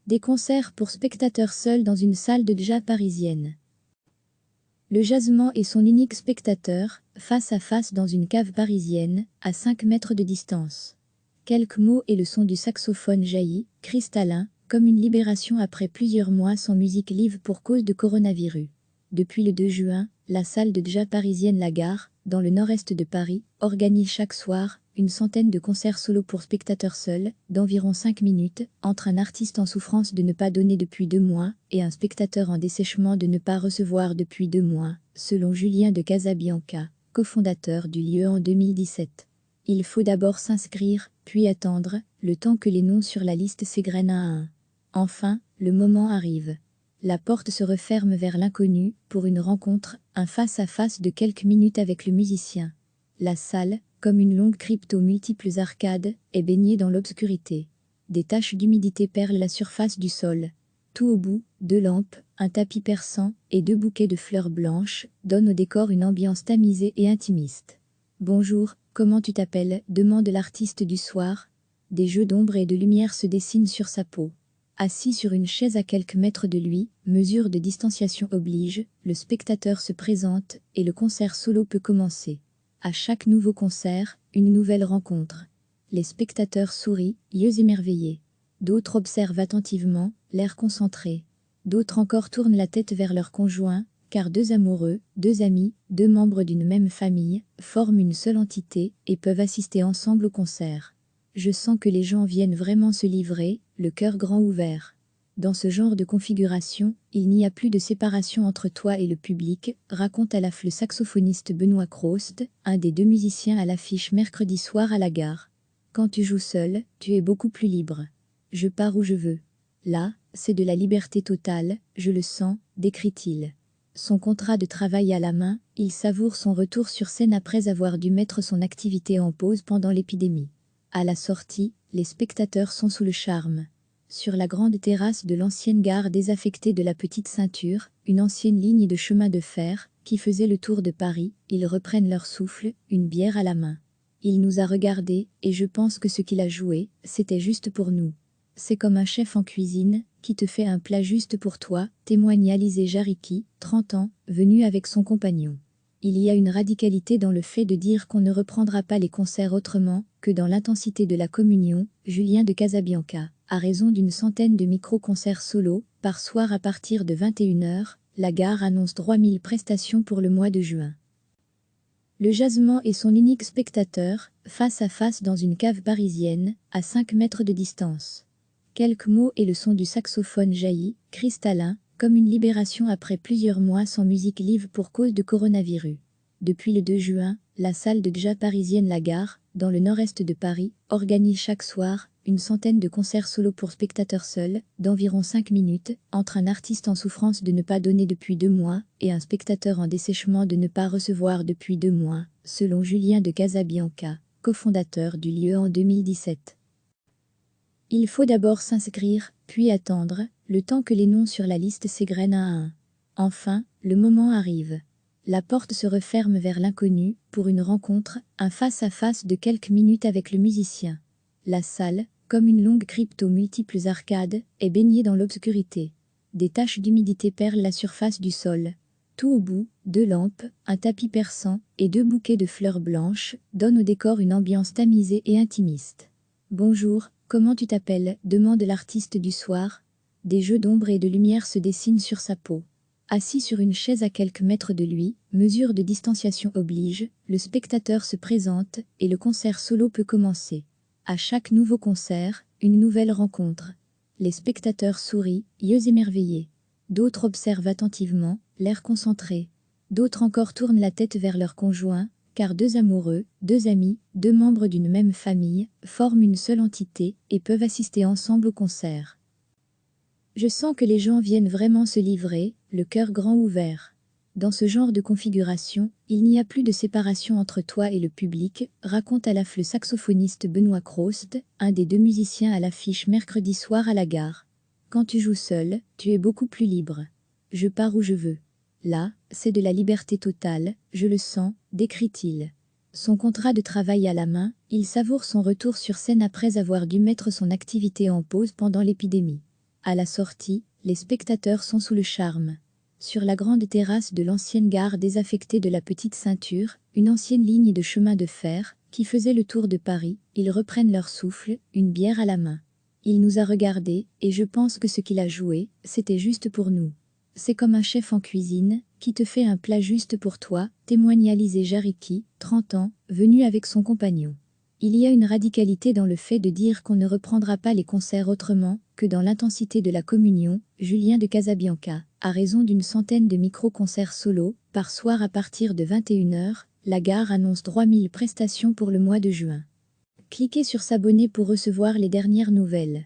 Des concerts pour spectateurs seuls dans une salle de jazz parisienne. Le jazzman et son unique spectateur, face à face dans une cave parisienne, à 5 mètres de distance. Quelques mots et le son du saxophone jaillit, cristallin, comme une libération après plusieurs mois sans musique live pour cause de coronavirus. Depuis le 2 juin, la salle de jazz parisienne La Gare, dans le nord-est de Paris, organise chaque soir une centaine de concerts solo pour spectateurs seuls, d'environ 5 minutes, entre un artiste en souffrance de ne pas donner depuis 2 mois et un spectateur en dessèchement de ne pas recevoir depuis 2 mois, selon Julien de Casabianca, cofondateur du lieu en 2017. Il faut d'abord s'inscrire, puis attendre, le temps que les noms sur la liste s'égrènent un à un. Enfin, le moment arrive. La porte se referme vers l'inconnu, pour une rencontre, un face-à-face de quelques minutes avec le musicien. La salle, comme une longue crypte aux multiples arcades, est baignée dans l'obscurité. Des taches d'humidité perlent la surface du sol. Tout au bout, 2 lampes, un tapis persan et 2 bouquets de fleurs blanches donnent au décor une ambiance tamisée et intimiste. « Bonjour, comment tu t'appelles » demande l'artiste du soir. Des jeux d'ombre et de lumière se dessinent sur sa peau. Assis sur une chaise à quelques mètres de lui, mesure de distanciation oblige, le spectateur se présente et le concert solo peut commencer. À chaque nouveau concert, une nouvelle rencontre. Les spectateurs sourient, yeux émerveillés. D'autres observent attentivement, l'air concentré. D'autres encore tournent la tête vers leur conjoint, car 2 amoureux, 2 amis, 2 membres d'une même famille, forment une seule entité et peuvent assister ensemble au concert. Je sens que les gens viennent vraiment se livrer, le cœur grand ouvert. Dans ce genre de configuration, il n'y a plus de séparation entre toi et le public, raconte à la le saxophoniste Benoît Crost, un des 2 musiciens à l'affiche mercredi soir à la Gare. Quand tu joues seul, tu es beaucoup plus libre. Je pars où je veux. Là, c'est de la liberté totale, je le sens, décrit-il. Son contrat de travail à la main, il savoure son retour sur scène après avoir dû mettre son activité en pause pendant l'épidémie. À la sortie, les spectateurs sont sous le charme. Sur la grande terrasse de l'ancienne gare désaffectée de la Petite Ceinture, une ancienne ligne de chemin de fer, qui faisait le tour de Paris, ils reprennent leur souffle, une bière à la main. Il nous a regardés, et je pense que ce qu'il a joué, c'était juste pour nous. C'est comme un chef en cuisine, qui te fait un plat juste pour toi, témoigne Alizé Jariki, 30 ans, venue avec son compagnon. Il y a une radicalité dans le fait de dire qu'on ne reprendra pas les concerts autrement que dans l'intensité de la communion, Julien de Casabianca. À raison d'une centaine de micro-concerts solo, par soir à partir de 21h, la Gare annonce 3000 prestations pour le mois de juin. Le jazzman et son unique spectateur, face à face dans une cave parisienne, à 5 mètres de distance. Quelques mots et le son du saxophone jaillit, cristallin, comme une libération après plusieurs mois sans musique live pour cause de coronavirus. Depuis le 2 juin, la salle de jazz parisienne La Gare, dans le nord-est de Paris, organise chaque soir une centaine de concerts solo pour spectateurs seuls, d'environ 5 minutes, entre un artiste en souffrance de ne pas donner depuis 2 mois et un spectateur en dessèchement de ne pas recevoir depuis 2 mois, selon Julien de Casabianca, cofondateur du lieu en 2017. Il faut d'abord s'inscrire, puis attendre, le temps que les noms sur la liste s'égrènent un à un. Enfin, le moment arrive. La porte se referme vers l'inconnu, pour une rencontre, un face-à-face de quelques minutes avec le musicien. La salle, comme une longue crypte aux multiples arcades, est baignée dans l'obscurité. Des taches d'humidité perlent la surface du sol. Tout au bout, 2 lampes, un tapis persan et 2 bouquets de fleurs blanches donnent au décor une ambiance tamisée et intimiste. « Bonjour, comment tu t'appelles » demande l'artiste du soir. Des jeux d'ombre et de lumière se dessinent sur sa peau. Assis sur une chaise à quelques mètres de lui, mesure de distanciation oblige, le spectateur se présente et le concert solo peut commencer. À chaque nouveau concert, une nouvelle rencontre. Les spectateurs sourient, yeux émerveillés. D'autres observent attentivement, l'air concentré. D'autres encore tournent la tête vers leur conjoint, car 2 amoureux, 2 amis, 2 membres d'une même famille, forment une seule entité et peuvent assister ensemble au concert. Je sens que les gens viennent vraiment se livrer, le cœur grand ouvert. Dans ce genre de configuration, il n'y a plus de séparation entre toi et le public, raconte à la le saxophoniste Benoît Crost, un des 2 musiciens à l'affiche mercredi soir à la Gare. Quand tu joues seul, tu es beaucoup plus libre. Je pars où je veux. Là, c'est de la liberté totale, je le sens, décrit-il. Son contrat de travail à la main, il savoure son retour sur scène après avoir dû mettre son activité en pause pendant l'épidémie. À la sortie, les spectateurs sont sous le charme. Sur la grande terrasse de l'ancienne gare désaffectée de la Petite Ceinture, une ancienne ligne de chemin de fer, qui faisait le tour de Paris, ils reprennent leur souffle, une bière à la main. Il nous a regardés, et je pense que ce qu'il a joué, c'était juste pour nous. C'est comme un chef en cuisine, qui te fait un plat juste pour toi, témoigne Alizé Jariki, 30 ans, venue avec son compagnon. Il y a une radicalité dans le fait de dire qu'on ne reprendra pas les concerts autrement que dans l'intensité de la communion. Julien de Casabianca, à raison d'une centaine de micro-concerts solo, par soir à partir de 21h, la gare annonce 3000 prestations pour le mois de juin. Cliquez sur s'abonner pour recevoir les dernières nouvelles.